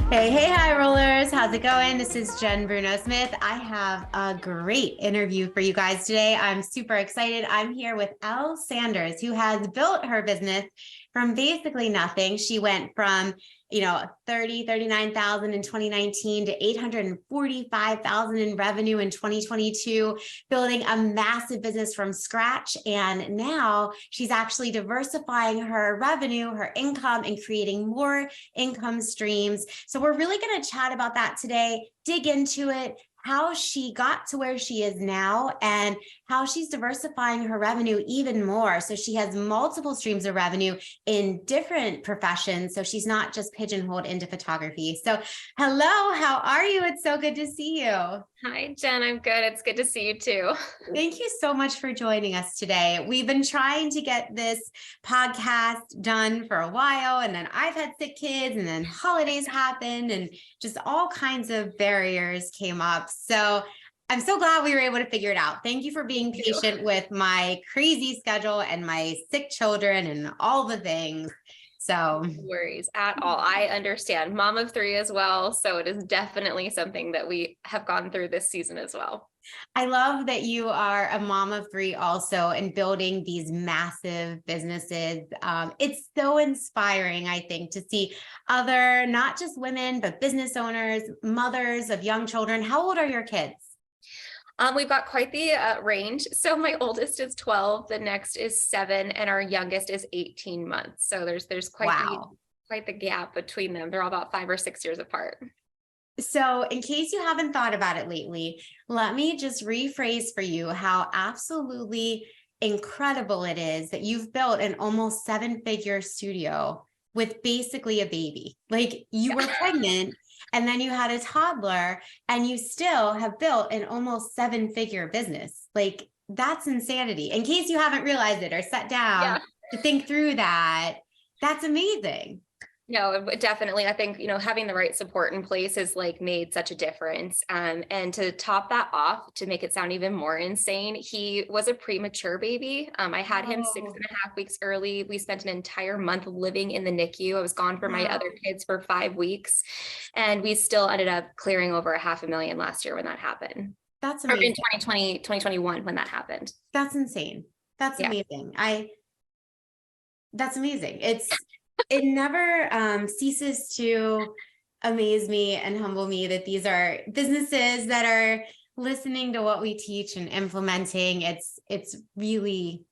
Hey, High Rollers. How's it going? This is Jenn Bruno Smith. I have a great interview for you guys today. I'm super excited. I'm here with Elle Sanders, who has built her business from basically nothing. She went from 39,000 in 2019 to 845,000 in revenue in 2022, building a massive business from scratch. And now she's actually diversifying her revenue, her income, and creating more income streams. So we're really going to chat about that today, dig into it, how she got to where she is now, and how she's diversifying her revenue even more. So she has multiple streams of revenue in different professions. So she's not just pigeonholed into photography. So hello, how are you? It's so good to see you. Hi, Jen. I'm good. It's good to see you too. Thank you so much for joining us today. We've been trying to get this podcast done for a while, and then I've had sick kids, and then holidays happened, and just all kinds of barriers came up. So I'm so glad we were able to figure it out. Thank you for being patient with my crazy schedule and my sick children and all the things. So no worries at all. I understand. Mom of three as well. So it is definitely something that we have gone through this season as well. I love that you are a mom of three also and building these massive businesses. It's so inspiring, I think, to see other, not just women, but business owners, mothers of young children. How old are your kids? We've got quite the range. So my oldest is 12, the next is 7, and our youngest is 18 months. So there's quite the gap between them. They're all about 5 or 6 years apart. So in case you haven't thought about it lately, let me just rephrase for you how absolutely incredible it is that you've built an almost 7-figure studio with basically a baby. Like you were pregnant and then you had a toddler and you still have built an almost 7-figure business. Like that's insanity. In case you haven't realized it or sat down to think through that, that's amazing. No, definitely. I think, having the right support in place has made such a difference. And to top that off, to make it sound even more insane, he was a premature baby. I had him 6.5 weeks early. We spent an entire month living in the NICU. I was gone for my other kids for 5 weeks, and we still ended up clearing over $500,000 last year when that happened. That's amazing. Or in 2020, 2021 when that happened. That's insane. That's amazing. That's amazing. It never ceases to amaze me and humble me that these are businesses that are listening to what we teach and implementing. It's really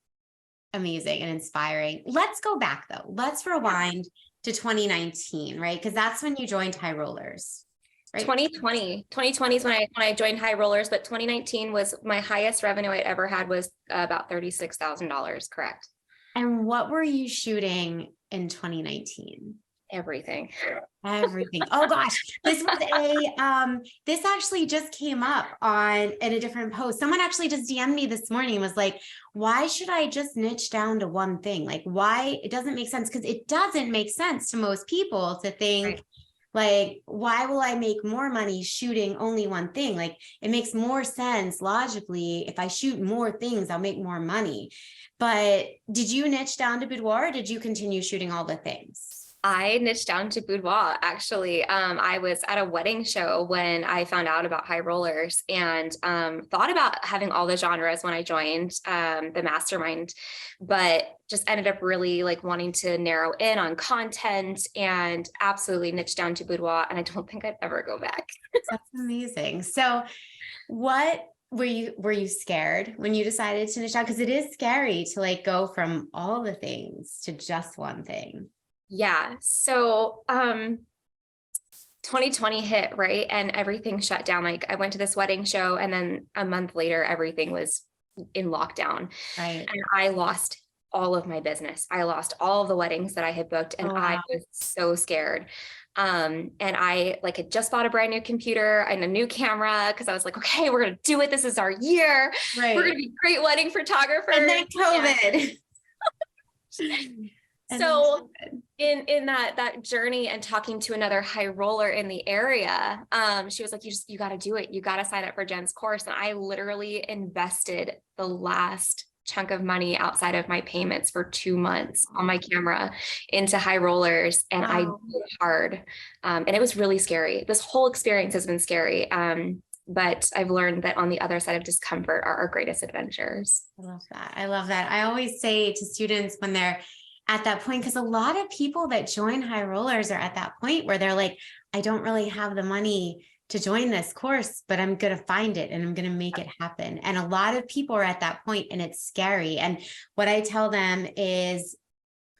amazing and inspiring. Let's go back though. Let's rewind to 2019, right? Because that's when you joined High Rollers. Right? 2020 is when I joined High Rollers, but 2019 was my highest revenue I'd ever had, was about $36,000. Correct. And what were you shooting in 2019? Everything. Oh gosh, this this actually just came up in a different post. Someone actually just DM'd me this morning and was like, why should I just niche down to one thing? Like why? It doesn't make sense, because it doesn't make sense to most people to think, like, why will I make more money shooting only one thing? Like it makes more sense logically. If I shoot more things, I'll make more money. But did you niche down to Boudoir, or did you continue shooting all the things? I niched down to Boudoir, actually. I was at a wedding show when I found out about High Rollers, and thought about having all the genres when I joined the mastermind, but just ended up really wanting to narrow in on content, and absolutely niched down to Boudoir. And I don't think I'd ever go back. That's amazing. So what were you scared when you decided to niche down? Because it is scary to go from all the things to just one thing. Yeah. So 2020 hit, right? And everything shut down. I went to this wedding show, and then a month later, everything was in lockdown. Right. And I lost all of my business. I lost all of the weddings that I had booked, and I was so scared. And I had just bought a brand new computer and a new camera, because I was like, okay, we're going to do it. This is our year. We're going to be great wedding photographers. And then COVID. So in that journey and talking to another high roller in the area, she was like, you got to do it. You got to sign up for Jen's course. And I literally invested the last chunk of money outside of my payments for 2 months on my camera into High Rollers. And I did it hard. And it was really scary. This whole experience has been scary. But I've learned that on the other side of discomfort are our greatest adventures. I love that. I love that. I always say to students when they're at that point, because a lot of people that join High Rollers are at that point where they're like, I don't really have the money to join this course, but I'm going to find it and I'm going to make it happen. And a lot of people are at that point and it's scary. And what I tell them is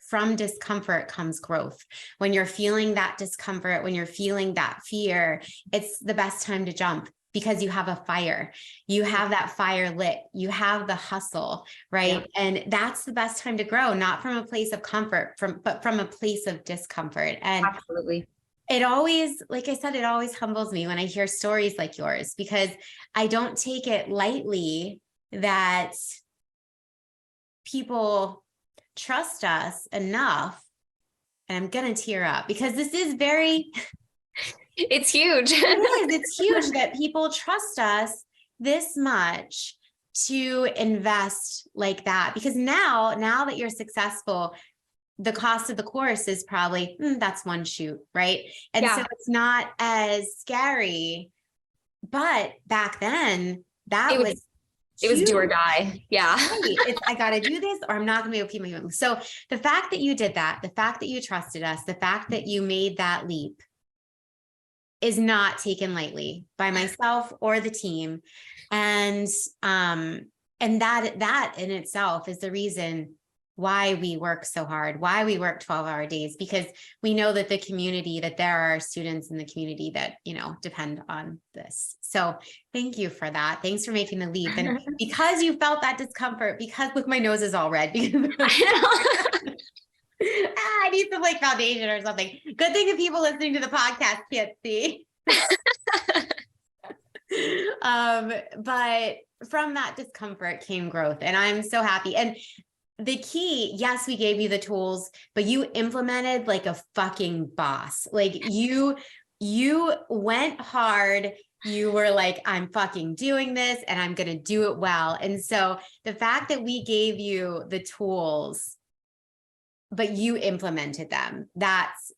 from discomfort comes growth. When you're feeling that discomfort, when you're feeling that fear, it's the best time to jump because you have a fire, you have that fire lit, you have the hustle, right? Yeah. And that's the best time to grow, not from a place of comfort, but from a place of discomfort. And absolutely. It always, like I said, it always humbles me when I hear stories like yours, because I don't take it lightly that people trust us enough. And I'm going to tear up because this is very, it's huge. It's huge that people trust us this much to invest like that. Because now that you're successful, the cost of the course is probably, that's one shoot, right? And so it's not as scary, but back then it was do or die. Yeah. Right. I got to do this or I'm not going to be able to keep my moving. So the fact that you did that, the fact that you trusted us, the fact that you made that leap is not taken lightly by myself or the team. And that in itself is the reason why we work so hard, why we work 12-hour days, because we know that that there are students in the community that, depend on this. So thank you for that. Thanks for making the leap. And because you felt that discomfort, because look, my nose is all red. Because I need some foundation or something. Good thing that people listening to the podcast can't see. But from that discomfort came growth, and I'm so happy. And the key, yes, we gave you the tools, but you implemented like a fucking boss. Like you went hard. You were like, I'm fucking doing this and I'm going to do it well. And so the fact that we gave you the tools, but you implemented them, that's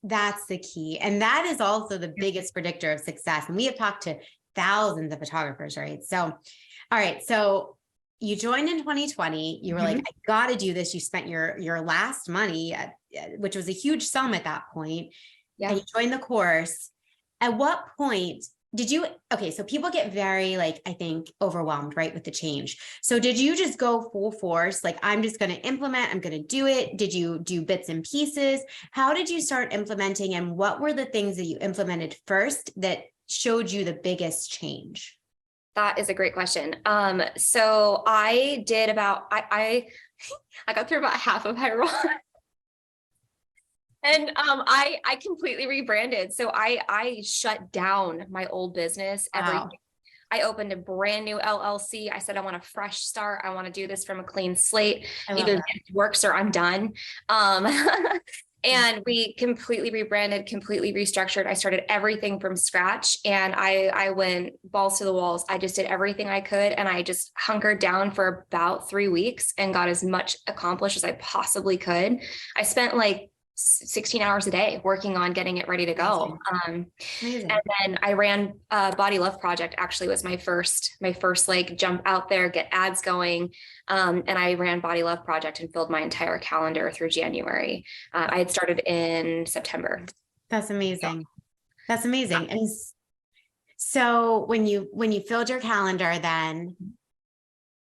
the key. And that is also the biggest predictor of success. And we have talked to thousands of photographers, right? So, all right. So you joined in 2020. You were like, I got to do this. You spent your last money, which was a huge sum at that point. Yeah. And you joined the course. At what point okay, so people get very I think overwhelmed, right, with the change. So did you just go full force? Like, I'm just going to implement, I'm going to do it. Did you do bits and pieces? How did you start implementing? And what were the things that you implemented first that showed you the biggest change? That is a great question. So I did I got through about half of High Rollers. And I completely rebranded. So I shut down my old business. Wow. I opened a brand new LLC. I said, I want a fresh start. I want to do this from a clean slate. Either it works or I'm done. And we completely rebranded, completely restructured. I started everything from scratch, and I went balls to the walls. I just did everything I could, and I just hunkered down for about 3 weeks and got as much accomplished as I possibly could. I spent 16 hours a day working on getting it ready to go. And then I ran Body Love Project, actually was my first jump out there, get ads going. And I ran Body Love Project and filled my entire calendar through January. I had started in September. That's amazing. That's amazing. And so when you filled your calendar, then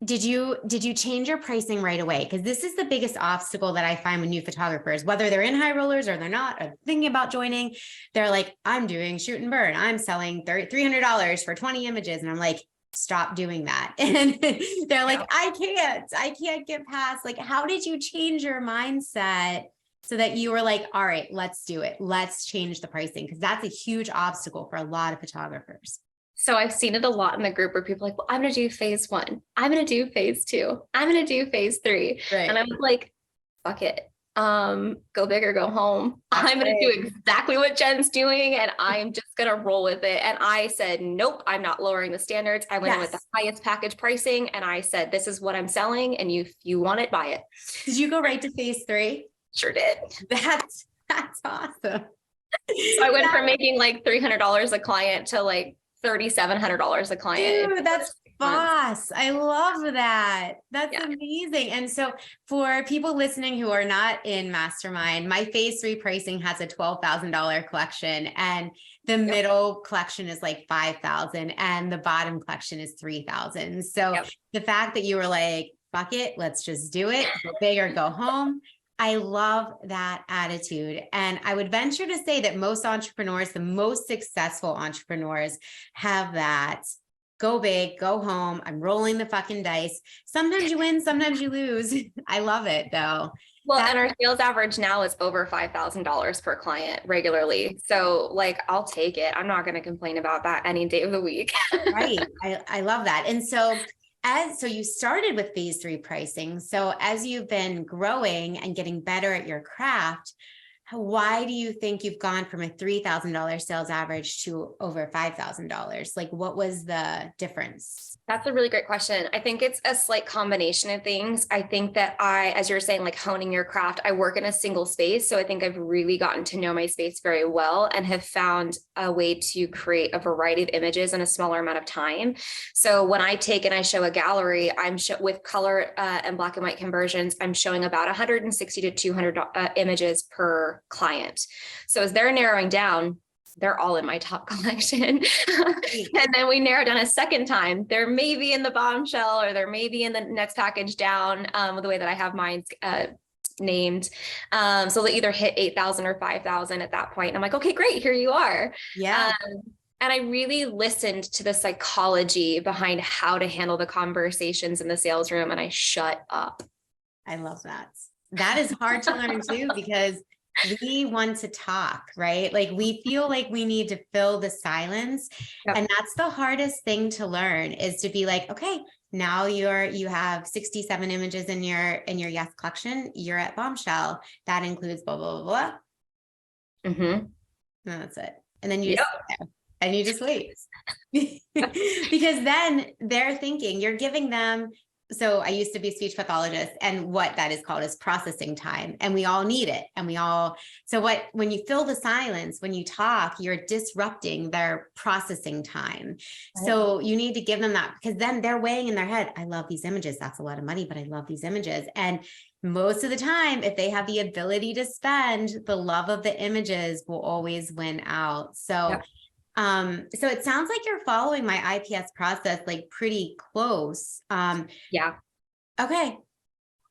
did you change your pricing right away? Because this is the biggest obstacle that I find with new photographers, whether they're in High Rollers or they're not, or thinking about joining. They're like, I'm doing shoot and burn. I'm selling $300 for 20 images. And I'm like, stop doing that. And they're like, I can't get past. How did you change your mindset so that you were like, all right, let's do it. Let's change the pricing. Because that's a huge obstacle for a lot of photographers. So I've seen it a lot in the group where people are like, well, I'm going to do phase 1. I'm going to do phase 2. I'm going to do phase 3. Right. And I'm like, fuck it. Go big or go home. I'm going to do exactly what Jen's doing and I'm just going to roll with it. And I said, nope, I'm not lowering the standards. I went in with the highest package pricing and I said, this is what I'm selling. And if you want it, buy it. Did you go right to phase 3? Sure did. That's awesome. So I went from making like $300 a client to like $3,700 a client. Dude, that's boss. I love that. That's amazing. And so for people listening who are not in Mastermind, my phase 3 pricing has a $12,000 collection and the middle collection is like 5,000 and the bottom collection is 3,000. So the fact that you were like, fuck it, let's just do it, go big or go home. I love that attitude. And I would venture to say that most entrepreneurs, the most successful entrepreneurs have that. Go big, go home. I'm rolling the fucking dice. Sometimes you win, sometimes you lose. I love it though. Well, and our sales average now is over $5,000 per client regularly. So like, I'll take it. I'm not going to complain about that any day of the week. Right. I love that. And so you started with phase 3 pricing. So as you've been growing and getting better at your craft, why do you think you've gone from a $3,000 sales average to over $5,000? Like, what was the difference? That's a really great question. I think it's a slight combination of things. I think that as you're saying, like honing your craft, I work in a single space. So I think I've really gotten to know my space very well and have found a way to create a variety of images in a smaller amount of time. So when I take and I show a gallery, with color and black and white conversions, I'm showing about 160 to 200 images per client. So as they're narrowing down, they're all in my top collection. And then we narrow down a second time. They're maybe in the bombshell or they're maybe in the next package down, the way that I have mine named. So they either hit 8,000 or 5,000 at that point. And I'm like, okay, great. Here you are. Yeah. And I really listened to the psychology behind how to handle the conversations in the sales room. And I shut up. I love that. That is hard to learn too, because we want to talk, right? Like we feel like we need to fill the silence. And that's the hardest thing to learn, is to be like, okay, now you have 67 images in your yes collection. You're at bombshell. That includes blah, blah, blah, blah. And that's it. And then you just sit there and you just wait. Because then they're thinking, you're giving them. So I used to be a speech pathologist, and what that is called is processing time, and we all need it. And when you fill the silence, when you talk, you're disrupting their processing time. Right. So you need to give them that, because then they're weighing in their head, I love these images. That's a lot of money, but I love these images. And most of the time, if they have the ability to spend, the love of the images will always win out. So so it sounds like you're following my IPS process like pretty close. Okay. Yeah, Great.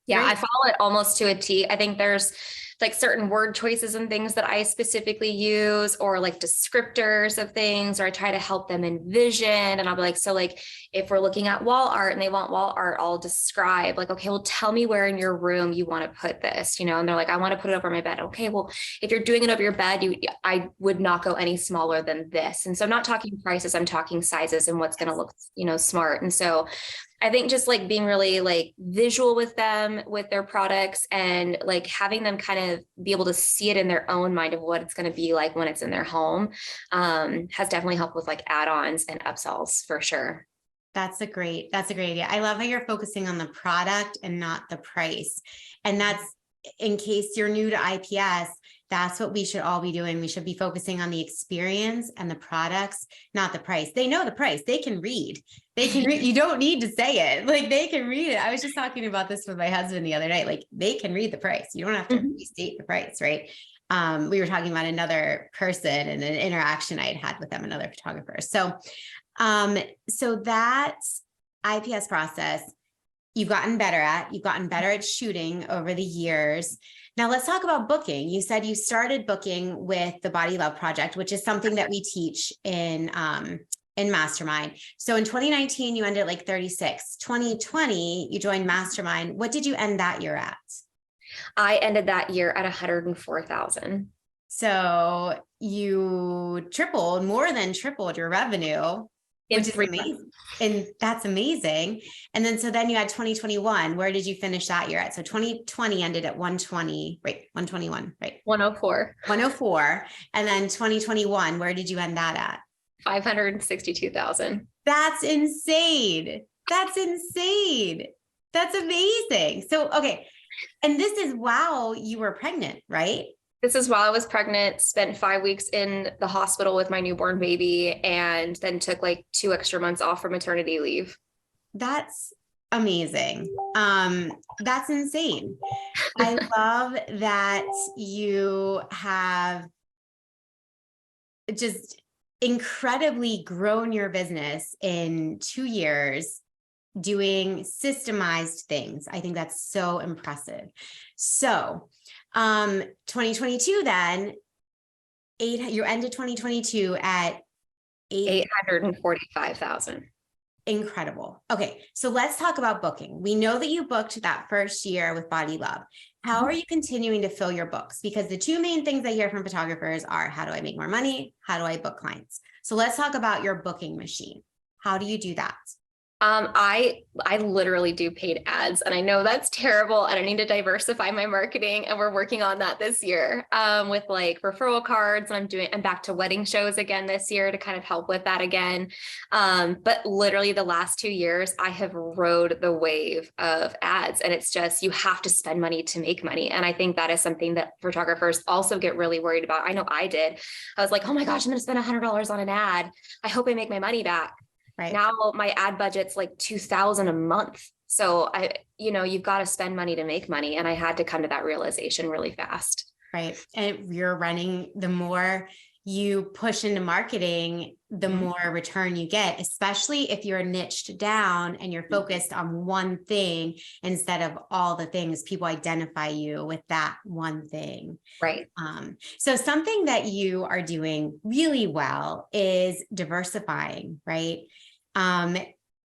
I follow it almost to a T. I think there's like certain word choices and things that I specifically use, or like descriptors of things, or I try to help them envision. And I'll be like, so like, if we're looking at wall art and they want wall art, I'll describe like, okay, well, tell me where in your room you want to put this, and they're like, I want to put it over my bed. Okay, well, if you're doing it over your bed, I would not go any smaller than this. And so I'm not talking prices, I'm talking sizes and what's going to look, smart. And so I think just like being really like visual with them, with their products, and like having them kind of be able to see it in their own mind of what it's going to be like when it's in their home, has definitely helped with like add-ons and upsells for sure. That's a great idea. I love how you're focusing on the product and not the price. And that's, in case you're new to IPS, that's what we should all be doing. We should be focusing on the experience and the products, not the price. They know the price. They can read. You don't need to say it. Like, they can read it. I was just talking about this with my husband the other night. Like, they can read the price. You don't have to restate the price, right? We were talking about another person and an interaction I had with them, another photographer. So that IPS process, you've gotten better at shooting over the years. Now let's talk about booking. You said you started booking with the Body Love Project, which is something that we teach in Mastermind. So in 2019, you ended at like 36. 2020, you joined Mastermind. What did you end that year at? I ended that year at 104,000. So you more than tripled your revenue. in which is 3 months. amazing. And that's amazing. And then, so then you had 2021. Where did you finish that year at? So 2020 ended at 120, right? 121, right? 104. 104. And then 2021, where did you end that at? 562,000. That's insane. That's insane. That's amazing. So, okay. And this is while you were pregnant, right? This is while I was pregnant, spent 5 weeks in the hospital with my newborn baby, and then took like 2 extra months off for maternity leave. That's amazing. That's insane. I love that you have just incredibly grown your business in 2 years, doing systemized things. I think that's so impressive. So, 2022, then you ended 2022 at 845,000. Incredible. Okay. So let's talk about booking. We know that you booked that first year with Body Love. How are you continuing to fill your books? Because the two main things I hear from photographers are, how do I make more money? How do I book clients? So let's talk about your booking machine. How do you do that? I literally do paid ads, and I know that's terrible, and I need to diversify my marketing, and we're working on that this year, with like referral cards, and I'm back to wedding shows again this year to kind of help with that again. But literally the last 2 years, I have rode the wave of ads, and it's just, you have to spend money to make money. And I think that is something that photographers also get really worried about. I know I did. I was like, oh my gosh, I'm going to spend $100 on an ad. I hope I make my money back. Right. Now my ad budget's like $2,000 a month. So you've got to spend money to make money. And I had to come to that realization really fast. Right. And you're running, the more you push into marketing, the more return you get, especially if you're niched down and you're focused on one thing instead of all the things. People identify you with that one thing. Right. So something that you are doing really well is diversifying, right?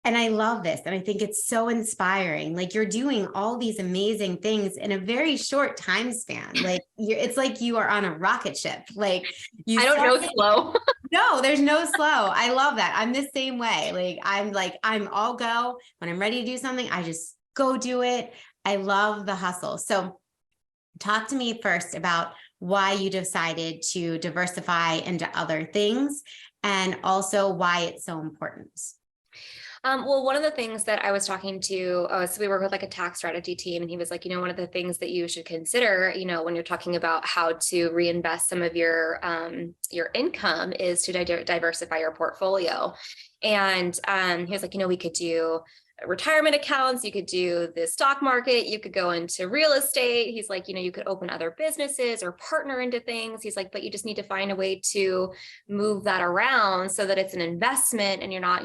And I love this. And I think it's so inspiring. Like, you're doing all these amazing things in a very short time span. Like, it's like you are on a rocket ship. Like, I don't know slow. No, there's no slow. I love that. I'm the same way. I'm all go. When I'm ready to do something, I just go do it. I love the hustle. So talk to me first about why you decided to diversify into other things, and also why it's so important. Well, one of the things that I was talking to, so we work with like a tax strategy team, and he was like, one of the things that you should consider, when you're talking about how to reinvest some of your income, is to diversify your portfolio. And he was like, we could do retirement accounts, you could do the stock market, you could go into real estate. He's like, you could open other businesses or partner into things. He's like, but you just need to find a way to move that around so that it's an investment and you're not,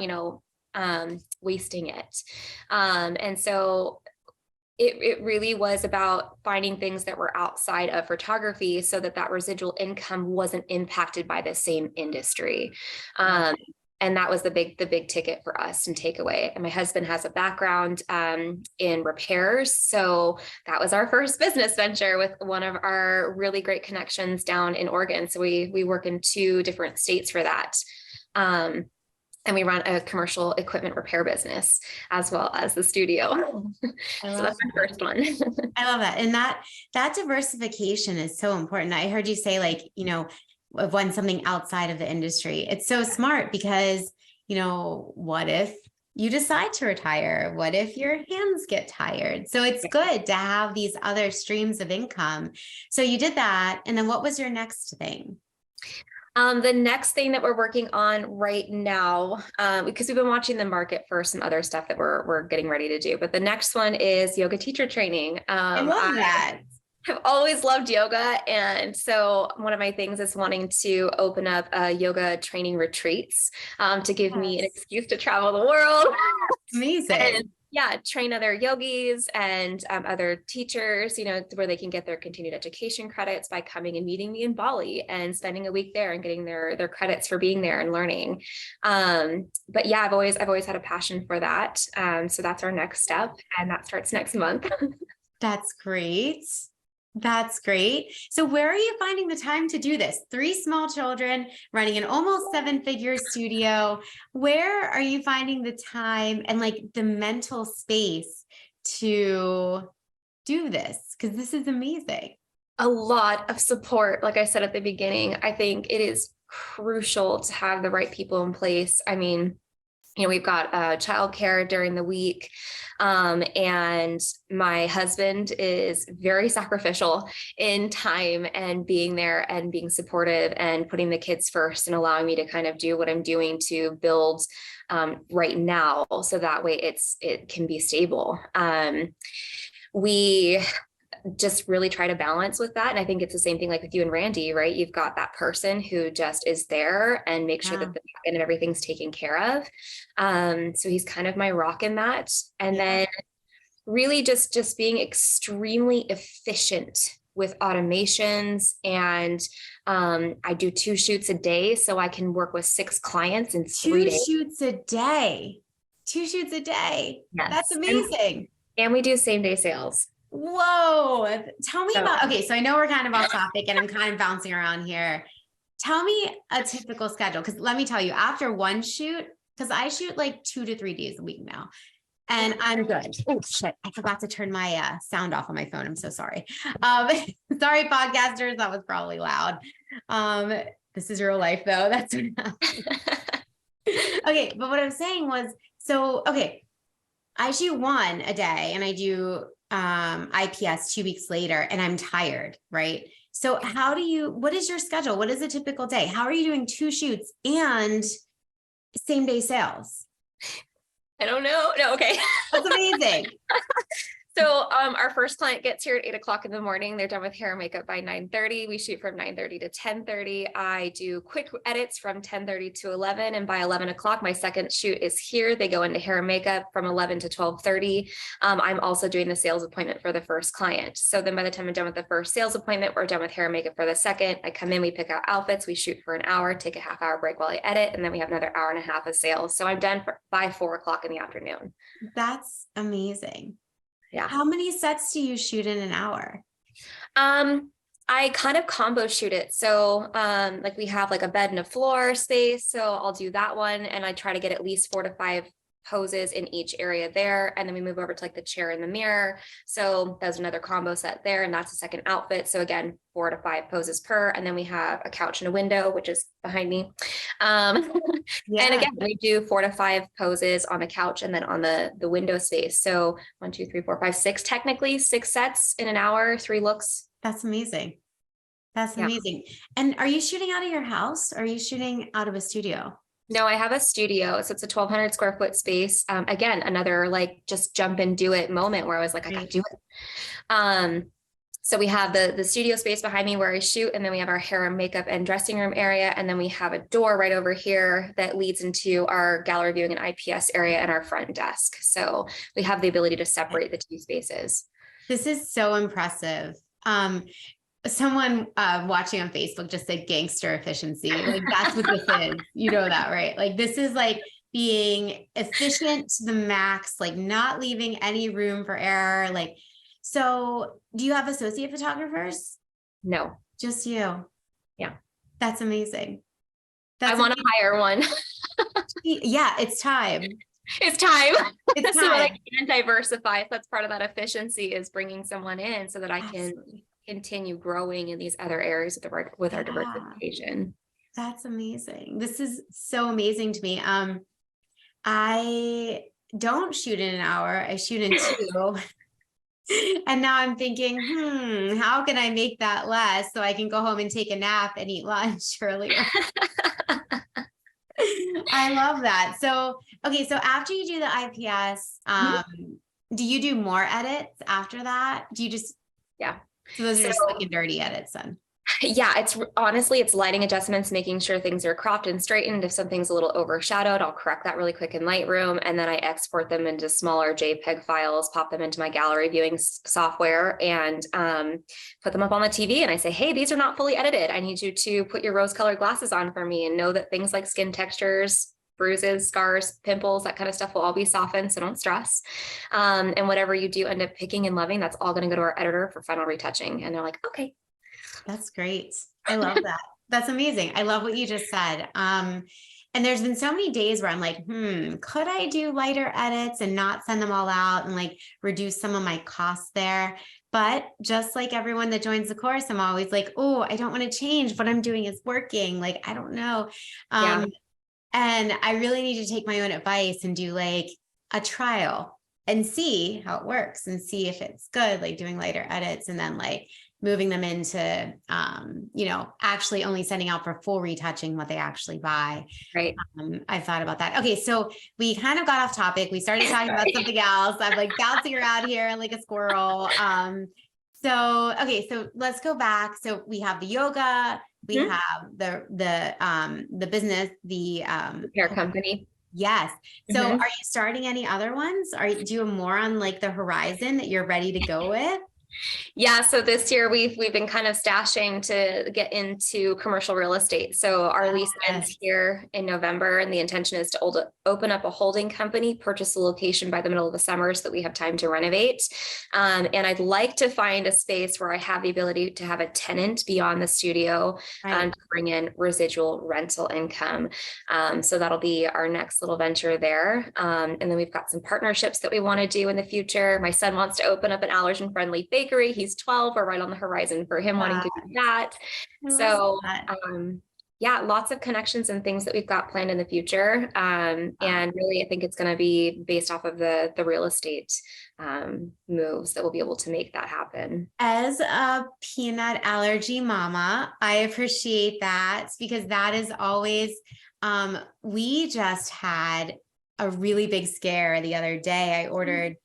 wasting it. And so it really was about finding things that were outside of photography so that residual income wasn't impacted by the same industry. And that was the big ticket for us and takeaway. And my husband has a background in repairs. So that was our first business venture with one of our really great connections down in Oregon. So we work in 2 different states for that. And we run a commercial equipment repair business as well as the studio. So that's my first one. I love that. And that diversification is so important. I heard you say, when something outside of the industry, it's so smart because, what if you decide to retire? What if your hands get tired? So it's good to have these other streams of income. So you did that. And then what was your next thing? The next thing that we're working on right now, because we've been watching the market for some other stuff that we're getting ready to do, but the next one is yoga teacher training. I love that. I've always loved yoga. And so one of my things is wanting to open up yoga training retreats to give me an excuse to travel the world. Amazing. And train other yogis and other teachers, where they can get their continued education credits by coming and meeting me in Bali and spending a week there and getting their credits for being there and learning. But yeah, I've always had a passion for that. So that's our next step, and that starts next month. That's great. That's great. So where are you finding the time to do this? 3 small children, running an almost 7-figure studio. Where are you finding the time and like the mental space to do this? Because this is amazing. A lot of support. Like I said at the beginning, I think it is crucial to have the right people in place. I mean, we've got childcare during the week. And my husband is very sacrificial in time and being there and being supportive and putting the kids first and allowing me to kind of do what I'm doing to build right now. So that way it can be stable. We just really try to balance with that. And I think it's the same thing like with you and Randy, right? You've got that person who just is there and make sure that the back end of everything's taken care of. So he's kind of my rock in that. And then really just being extremely efficient with automations. And I do 2 shoots a day, so I can work with 6 clients in 3 days. 2 shoots a day. 2 shoots a day. Yes. That's amazing. And we do same day sales. Whoa. Tell me about, okay, so I know we're kind of off topic and I'm kind of bouncing around here. Tell me a typical schedule. Cause let me tell you, after one shoot, cause I shoot like 2 to 3 days a week now and I'm good. Oh shit. I forgot to turn my sound off on my phone. I'm so sorry. Sorry, podcasters. That was probably loud. This is real life though. That's what okay. But what I'm saying was, so, okay, I shoot 1 a day and I do IPS 2 weeks later and I'm tired, right? So what is your schedule? What is a typical day? How are you doing 2 shoots and same day sales? I don't know. No. Okay. That's amazing. So our first client gets here at 8:00 in the morning. They're done with hair and makeup by 9:30. We shoot from 9:30 to 10:30. I do quick edits from 10:30 to 11. And by 11 o'clock, my second shoot is here. They go into hair and makeup from 11 to 12:30. I'm also doing the sales appointment for the first client. So then by the time I'm done with the first sales appointment, we're done with hair and makeup for the second. I come in, we pick out outfits, we shoot for an hour, take a half-hour break while I edit, and then we have another hour and a half of sales. So I'm done by 4:00 in the afternoon. That's amazing. Yeah. How many sets do you shoot in an hour? I kind of combo shoot it. So like we have like a bed and a floor space. So I'll do that one. And I try to get at least 4 to 5 poses in each area there. And then we move over to like the chair and the mirror. So there's another combo set there. And that's a second outfit. So again, 4 to 5 poses per. And then we have a couch and a window, which is behind me. And again, we do 4 to 5 poses on the couch and then on the window space. So 1, 2, 3, 4, 5, 6, technically 6 sets in an hour, 3 looks. That's amazing. That's amazing. And are you shooting out of your house? Or are you shooting out of a studio? No, I have a studio. So it's a 1,200 square foot space. Again, another like just jump and do it moment where I was like, I gotta do it. So we have the studio space behind me where I shoot, and then we have our hair and makeup and dressing room area. And then we have a door right over here that leads into our gallery viewing and IPS area and our front desk. So we have the ability to separate the 2 spaces. This is so impressive. Someone watching on Facebook just said gangster efficiency. Like that's what this is. You know that, right? Like this is like being efficient to the max, like not leaving any room for error. Like, so do you have associate photographers? No. Just you? Yeah. That's amazing. I want to hire one. Yeah, it's time. It's time. It's so time. that I can diversify. If that's part of that efficiency is bringing someone in so that I can continue growing in these other areas with our diversification. That's amazing. This is so amazing to me. I don't shoot in an hour. I shoot in 2. And now I'm thinking, how can I make that less so I can go home and take a nap and eat lunch earlier? I love that. So, okay. So after you do the IPS, do you do more edits after that? Do you just, so those are just quick and dirty edits then? Yeah, it's honestly, it's lighting adjustments, making sure things are cropped and straightened. If something's a little overshadowed, I'll correct that really quick in Lightroom. And then I export them into smaller JPEG files, pop them into my gallery viewing software and put them up on the TV. And I say, hey, these are not fully edited. I need you to put your rose colored glasses on for me and know that things like skin textures bruises, scars, pimples, that kind of stuff will all be softened. So don't stress. And whatever you do end up picking and loving, that's all going to go to our editor for final retouching. And they're like, okay. That's great. I love that. That's amazing. I love what you just said. And there's been so many days where I'm like, could I do lighter edits and not send them all out and like reduce some of my costs there? But just like everyone that joins the course, I'm always like, oh, I don't want to change. What I'm doing is working. Like, I don't know. Yeah. And I really need to take my own advice and do like a trial and see how it works and see if it's good, like doing lighter edits and then like moving them into, actually only sending out for full retouching what they actually buy. Right. I've thought about that. Okay. So we kind of got off topic. We started talking about something else. I'm like bouncing around here like a squirrel. So let's go back. So we have the yoga, we have the business, the hair company. Yes. So are you starting any other ones? Do you have more on like the horizon that you're ready to go with? Yeah. So this year we've been kind of stashing to get into commercial real estate. So our lease ends here in November, and the intention is to open up a holding company, purchase a location by the middle of the summer so that we have time to renovate. And I'd like to find a space where I have the ability to have a tenant beyond the studio to bring in residual rental income. So that'll be our next little venture there. And then we've got some partnerships that we want to do in the future. My son wants to open up an allergen-friendly bakery. He's 12. We're right on the horizon for him wanting to do that. So, lots of connections and things that we've got planned in the future. And really, I think it's going to be based off of the real estate moves that we'll be able to make that happen. As a peanut allergy mama, I appreciate that because that is always, we just had a really big scare the other day. I ordered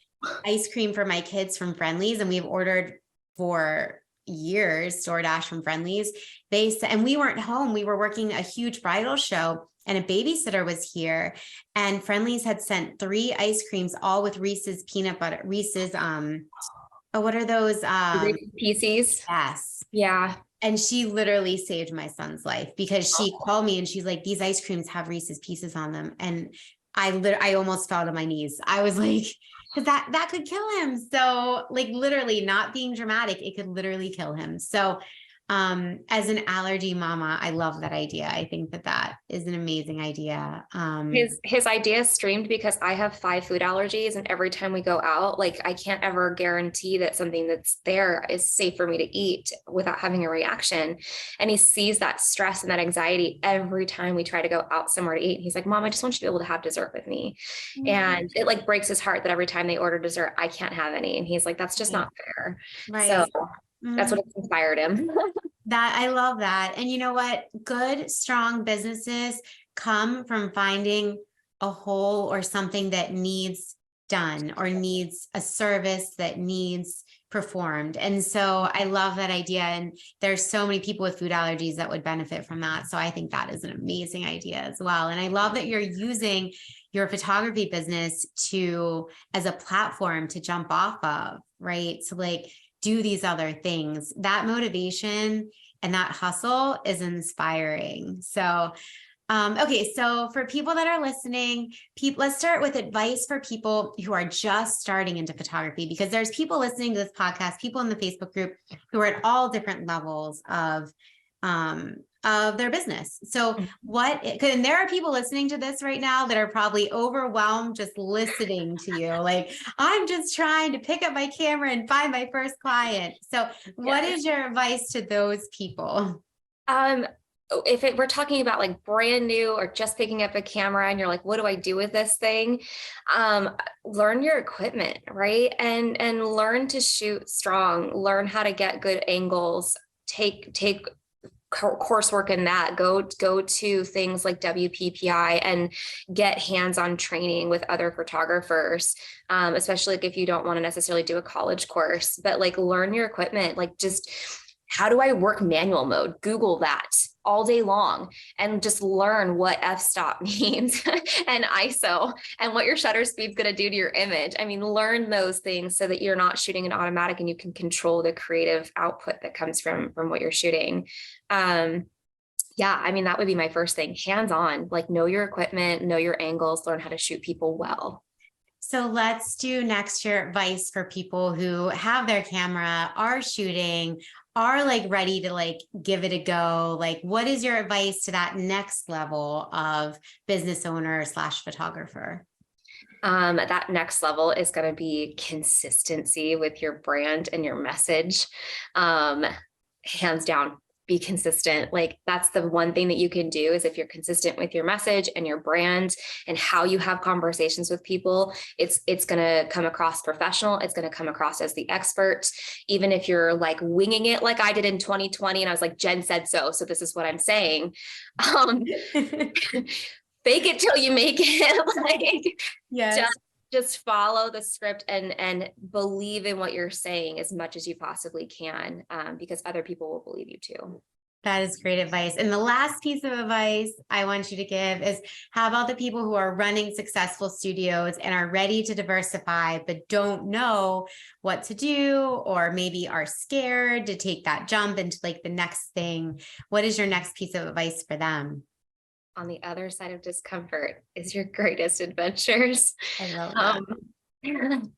ice cream for my kids from Friendly's, and we've ordered for years DoorDash from Friendly's. They said, and we weren't home. We were working a huge bridal show, and a babysitter was here. And Friendly's had sent 3 ice creams, all with Reese's peanut butter. Reese's, what are those? Pieces. Yes. Yeah. And she literally saved my son's life because she called me and she's like, "These ice creams have Reese's Pieces on them," and I almost fell to my knees. I was like, because that could kill him. So like literally not being dramatic, it could literally kill him. So as an allergy mama, I love that idea. I think that is an amazing idea. His idea streamed because I have 5 food allergies, and every time we go out, like I can't ever guarantee that something that's there is safe for me to eat without having a reaction. And he sees that stress and that anxiety every time we try to go out somewhere to eat. He's like, "Mom, I just want you to be able to have dessert with me." And it like breaks his heart that every time they order dessert, I can't have any. And he's like, "That's just not fair." Right. So that's what inspired him. That I love that. And you know what? Good, strong businesses come from finding a hole or something that needs done or needs a service that needs performed. And so I love that idea. And there's so many people with food allergies that would benefit from that. So I think that is an amazing idea as well. And I love that you're using your photography business as a platform to jump off of, right? So like do these other things. That motivation and that hustle is inspiring. So, okay. So for people that are listening, let's start with advice for people who are just starting into photography, because there's people listening to this podcast, people in the Facebook group who are at all different levels of their business. So and there are people listening to this right now that are probably overwhelmed just listening to you. Like, I'm just trying to pick up my camera and find my first client. So what is your advice to those people? If we're talking about like brand new or just picking up a camera and you're like, what do I do with this thing? Learn your equipment, right? And learn to shoot strong, learn how to get good angles, take coursework in that, go to things like WPPI and get hands-on training with other photographers, especially like if you don't want to necessarily do a college course, but like learn your equipment, like just how do I work manual mode? Google that all day long and just learn what f-stop means and ISO and what your shutter speed's going to do to your image. I mean, learn those things so that you're not shooting an automatic and you can control the creative output that comes from what you're shooting. Yeah, I mean, that would be my first thing, hands-on, like know your equipment, know your angles, learn how to shoot people well. So let's do next year advice for people who have their camera, are shooting, are like ready to like give it a go. Like, what is your advice to that next level of business owner / photographer? That next level is going to be consistency with your brand and your message. Hands down, be consistent. Like that's the one thing that you can do is if you're consistent with your message and your brand and how you have conversations with people, it's going to come across professional. It's going to come across as the expert. Even if you're like winging it, like I did in 2020, and I was like, Jen said so this is what I'm saying. Fake it till you make it. Like, Yes. just follow the script and believe in what you're saying as much as you possibly can, because other people will believe you too. That is great advice. And the last piece of advice I want you to give is how about the people who are running successful studios and are ready to diversify, but don't know what to do, or maybe are scared to take that jump into like the next thing? What is your next piece of advice for them? On the other side of discomfort is your greatest adventures. I love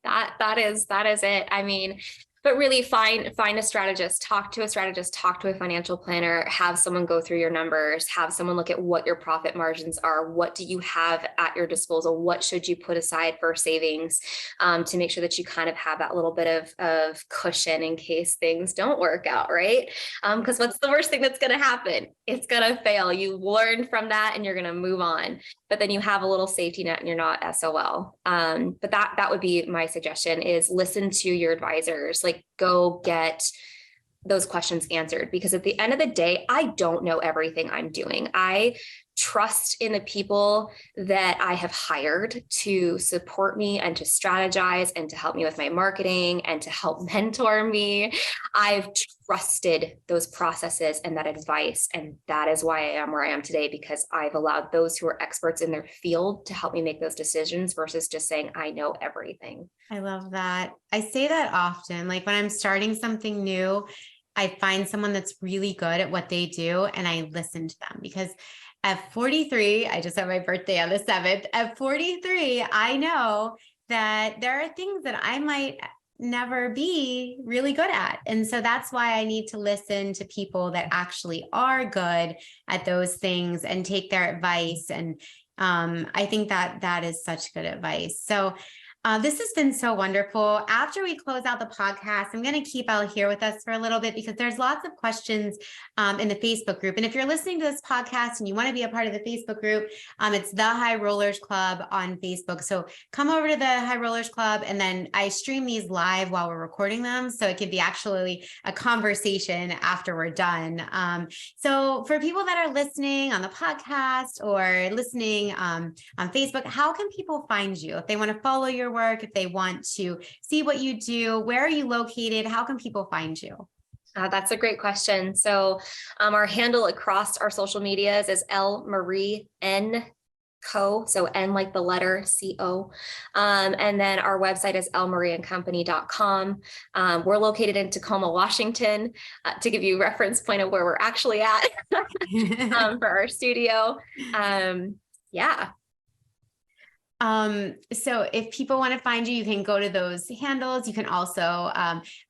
that. That is it. I mean, but really find a strategist, talk to a financial planner, have someone go through your numbers, have someone look at what your profit margins are. What do you have at your disposal? What should you put aside for savings, to make sure that you kind of have that little bit of cushion in case things don't work out, right? Because what's the worst thing that's going to happen? It's going to fail. You learn from that and you're going to move on. But then you have a little safety net and you're not SOL. But that would be my suggestion, is listen to your advisors, like go get those questions answered, because at the end of the day, I don't know everything I'm doing. I trust in the people that I have hired to support me and to strategize and to help me with my marketing and to help mentor me. I've trusted those processes and that advice. And that is why I am where I am today, because I've allowed those who are experts in their field to help me make those decisions versus just saying, I know everything. I love that. I say that often, like when I'm starting something new, I find someone that's really good at what they do and I listen to them, because at 43, I just had my birthday on the 7th. At 43, I know that there are things that I might never be really good at. And so that's why I need to listen to people that actually are good at those things and take their advice. And I think that is such good advice. So this has been so wonderful. After we close out the podcast, I'm going to keep Elle here with us for a little bit because there's lots of questions in the Facebook group. And if you're listening to this podcast and you want to be a part of the Facebook group, it's the High Rollers Club on Facebook. So come over to the High Rollers Club, and then I stream these live while we're recording them. So it could be actually a conversation after we're done. So for people that are listening on the podcast or listening on Facebook, how can people find you if they want to follow your work, if they want to see what you do? Where are you located? How can people find you? That's a great question. So our handle across our social medias is L Marie N Co. So N like the letter CO. And then our website is lmarieandcompany.com. We're located in Tacoma, Washington, to give you a reference point of where we're actually at for our studio. Yeah. So if people want to find you, you can go to those handles. You can also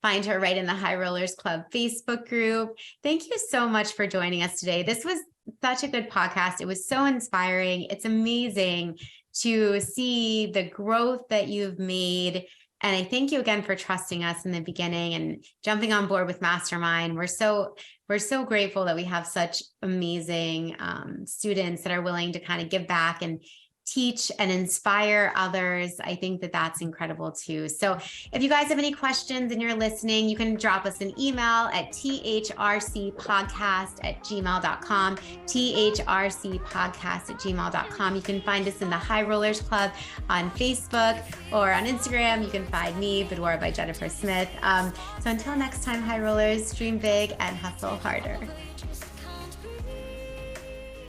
find her right in the High Rollers Club Facebook group. Thank you so much for joining us today. This was such a good podcast. It was so inspiring. It's amazing to see the growth that you've made. And I thank you again for trusting us in the beginning and jumping on board with Mastermind. We're so grateful that we have such amazing students that are willing to kind of give back and teach and inspire others. I think that that's incredible too. So if you guys have any questions and you're listening, you can drop us an email at THRCpodcast@gmail.com, THRCpodcast@gmail.com. You can find us in the High Rollers Club on Facebook or on Instagram. You can find me, Boudoir by Jennifer Smith. So until next time, High Rollers, dream big and hustle harder.